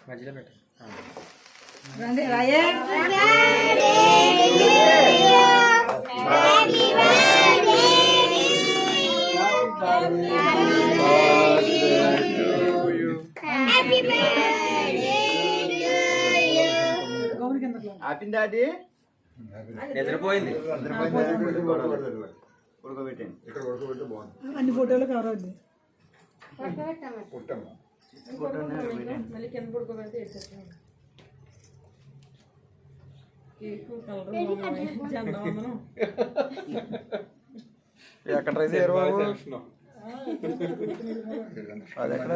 మధ్యలో పెట్టు. రండి రాయే. ఆపిందా అది? నిద్రపోయింది. ఉడకబెట్టండి. ఇక్కడ ఉడకబెట్టి బాగుంది. అన్ని ఫోటోలు కవర్ అవుద్ది. మళ్ళీ కింద పడుకోబెడితే వేసేస్తాను. ఎక్కడ ట్రై చేయరు బాబు? అది ఎక్కడ?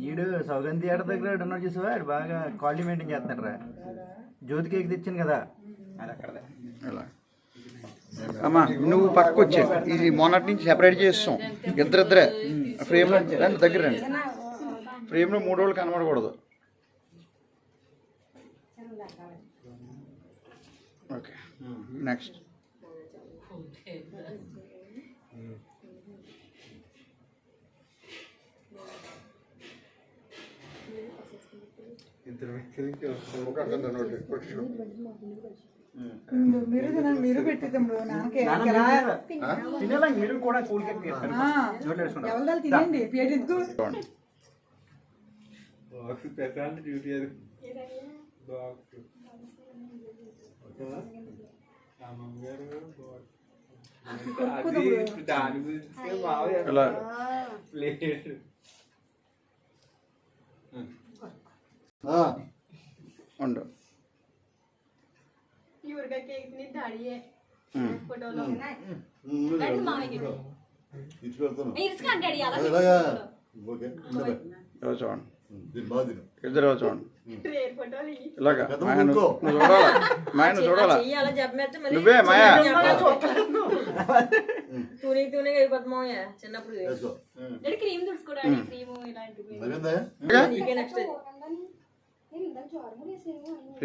ఈడు సౌగంధి ఆడ దగ్గర ఉన్నారు చూసావా, ఆడు బాగా క్వాలిటీ మెయింటైన్ చేస్తాడు రా. జ్యోతి కేక్ తెచ్చాను కదా, అది అక్కడదే. అమ్మా నువ్వు పక్కకు వచ్చే, ఇది మొన్నటి నుంచి సెపరేట్ చేస్తాం. ఇద్దరిద్దరే ఫ్రేమ్లో రండి, దగ్గర రండి. ఫ్రేమ్లో 3 రోజులు కనబడకూడదు. Okay next. మీరు తినండి, మీరు పెట్టి తమ్ముడు నాన్నకి మీరు కూడా ఎవరిదాలు తినండి. పేరు ఎందుకు డ్యూటీ అది దాని గురించి ఉండు. చూడండి ఇద్దరు చూడండి. ఇలాగా చూడాలా, మాయను చూడాలా. నువ్వే మాయా చిన్నప్పుడు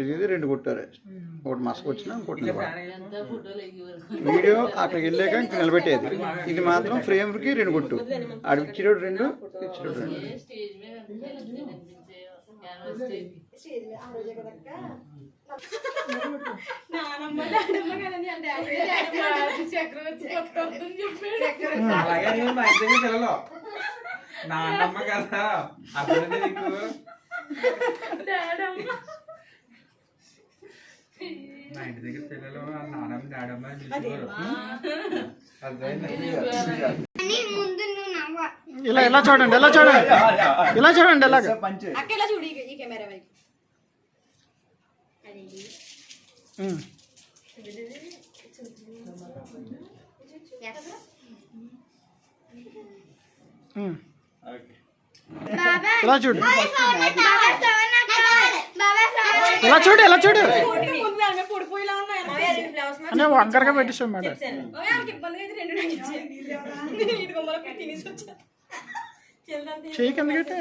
ఇది 2 కొట్టారు. ఒకటి మసకు వచ్చినా ఇంకోటి వీడియో అక్కడికి వెళ్ళాక ఇంక నిలబెట్టేది. ఇది మాత్రం ఫ్రేమ్కి 2 కొట్టు. ఆడు ఇచ్చినోడు 2, ఇచ్చినోడు 2. నాన్నమ్మ కదా అర్థమైంది నీకు? మా ఇంటి దగ్గర పిల్లలు నాన్నమ్మ డాడమ్మ చూసుకోరు. ఇలా ఇలా చూడండి, ఇలా చూడండి, ఇలా చూడండి. ఇలాగ చూడు ఈ కెమెరా వైపు. ఇలా చూడు, ఇలా చూడు, ఇలా చూడు. అనే వంకరగా పెట్టిస్తాం మేడం. చెయ్యి కిందకైతే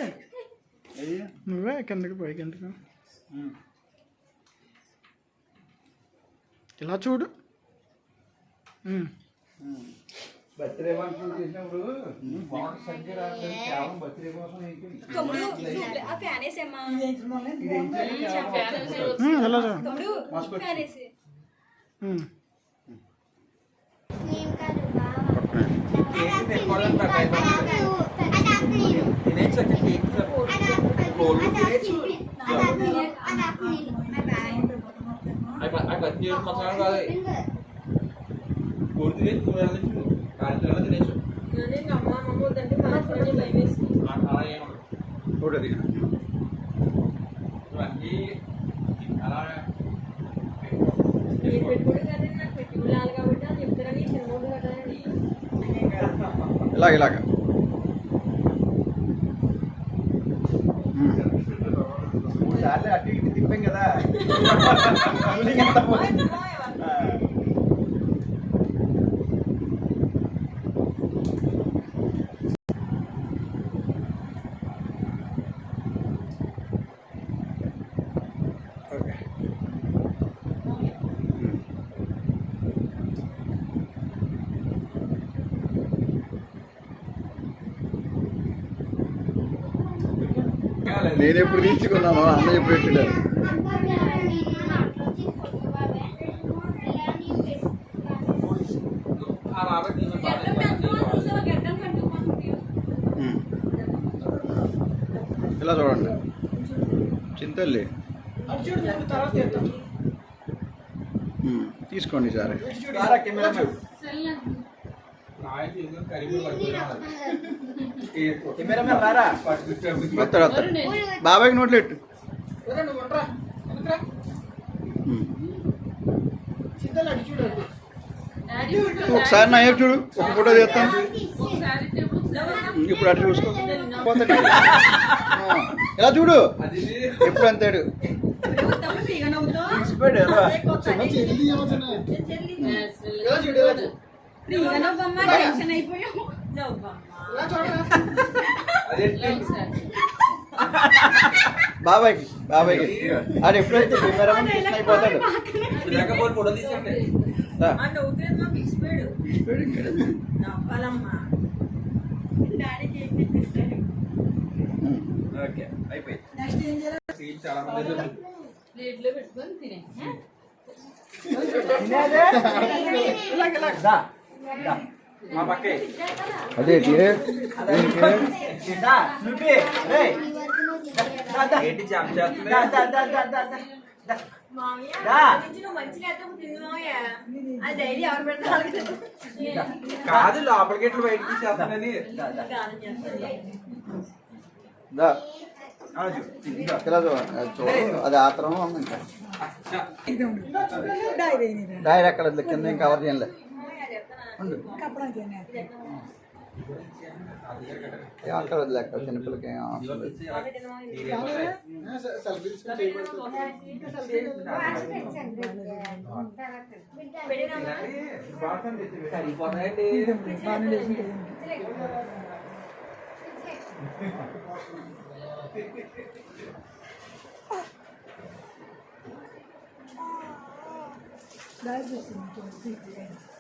నువ్వే కిందకి పోయి కిందకి. ఇలా చూడు. బర్త్డే ఫంక్షన్ చేసినప్పుడు బాక్స్ సరిగ్గా రాలేదు, కేవలం బర్త్డే కోసం ఇలా చూడు. ఇలాగ 3 సార్లు అటు ఇటు తిప్పాం కదా. నేను ఎప్పుడు తీసుకున్నాను అన్న ఎప్పుడు పెట్టాడు. ఇలా చూడండి చింతల్లి తీసుకోండి సరే కెమెరామెన్ రారా. వస్తాడు వస్తాడు బాబాయ్కి నోట్లు పెట్టు. ఒకసారి నా వైపు చూడు, ఒక ఫోటో తీస్తాను. ఇప్పుడు అటు చూసుకో, ఇలా చూడు, ఎప్పుడు అంతాడు. తీసిపోయాడు ఎవరో. టెన్షన్ అయిపోయావు. బాబాయ్కి బాబాయ్కి అది ఎప్పుడైతే కెమెరామెన్ కృష్ణ అయిపోతాడు. రా. ఓకే అయిపోయింది. నెక్స్ట్ ఏం చేయాలి? చాలా మంది ప్లేట్లో పెట్టుకొని తినే తినేదే? దా, దా. మా పక్కే అదే దా, నువ్వు రేయ్. దా, దా. ఏంటి జామ్ చేస్తుంది? దా, దా, దా, దా, దా, దా. దా. దా. కాదు లోపలికి ఇట్లా బయటికి చేస్తానని. దా, దా. దా ఆ, చూ. ఇదిగో. ఇలా చూడు అది ఆత్రం ఉంది. ఇంకా ఇది ఉండు. డైరీ ఇది. డైరెక్ట్ అక్కడ కింద ఏం కవర్ చేయలే. ఉండు కప్పడం చేయాలి. ఏం అక్కడ లెక్క చిన్నపిల్లకి ఏం అవసరం లేదు. సరిపోతాయండి. బాగానే లేచింది. డైరీ చేసింది.